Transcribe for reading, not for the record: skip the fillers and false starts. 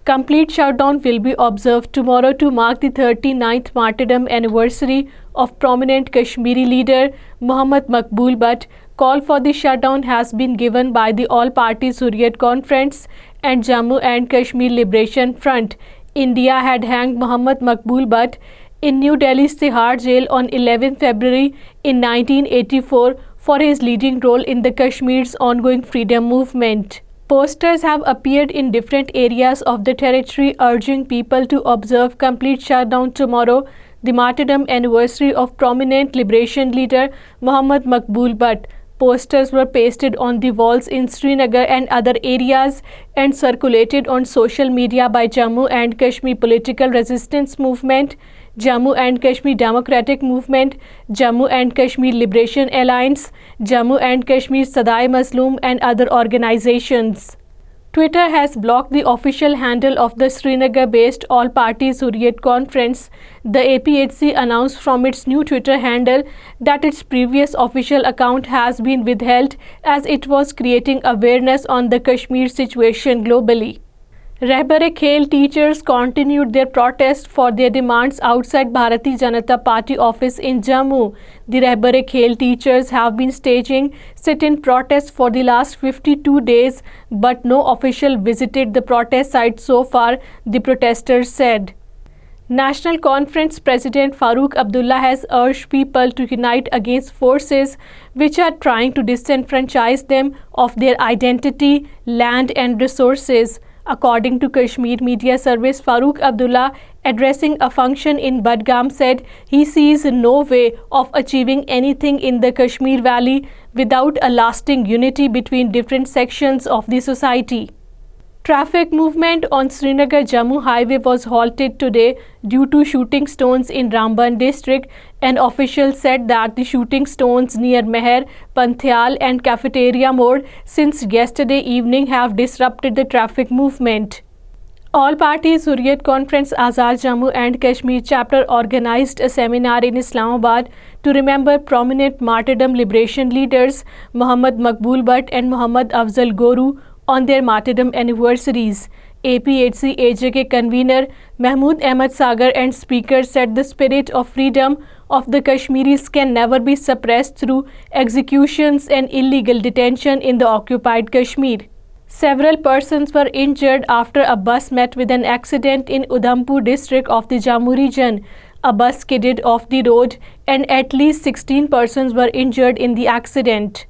Complete shutdown will be observed tomorrow to mark the 39th martyrdom anniversary of prominent Kashmiri leader Muhammad Maqbool Butt. Call for the shutdown has been given by the All-Parties Hurriyat Conference and Jammu and Kashmir Liberation Front. India had hanged Muhammad Maqbool Butt in New Delhi's Tihar jail on 11 February in 1984 for his leading role in the Kashmir's ongoing freedom movement. Posters have appeared in different areas of the territory urging people to observe complete shutdown tomorrow, the martyrdom anniversary of prominent liberation leader Muhammad Maqbool Butt. Posters were pasted on the walls in Srinagar and other areas and circulated on social media by Jammu and Kashmir Political Resistance Movement, Jammu and Kashmir Democratic Movement, Jammu and Kashmir Liberation Alliance, Jammu and Kashmir Sadai Mazloom and other organizations. Twitter has blocked the official handle of the Srinagar-based All-Parties Hurriyat Conference. The APHC announced from its new Twitter handle that its previous official account has been withheld as it was creating awareness on the Kashmir situation globally. Rehbar-e-Khel teachers continued their protest for their demands outside Bharatiya Janata Party office in Jammu. The Rehbar-e-Khel teachers have been staging sit-in protests for the last 52 days, but no official visited the protest site so far, the protesters said. National Conference President Farooq Abdullah has urged people to unite against forces which are trying to disenfranchise them of their identity, land and resources. According to Kashmir Media Service, Farooq Abdullah, addressing a function in Budgam, said he sees no way of achieving anything in the Kashmir Valley without a lasting unity between different sections of the society. Traffic movement on Srinagar-Jammu highway was halted today due to shooting stones in Ramban district. An official said that the shooting stones near Meher, Panthyal and Cafeteria Mode since yesterday evening have disrupted the traffic movement. All-Parties Hurriyat Conference Azad Jammu and Kashmir chapter organized a seminar in Islamabad to remember prominent martyrdom liberation leaders Muhammad Maqbool Butt and Muhammad Afzal Goru on their martyrdom anniversaries. APHC AJK convener Mahmood Ahmad Sagar and speakers said the spirit of freedom of the Kashmiris can never be suppressed through executions and illegal detention in the occupied Kashmir. Several persons were injured after a bus met with an accident in Udhampur district of the Jammu region. A bus skidded off the road and at least 16 persons were injured in the accident.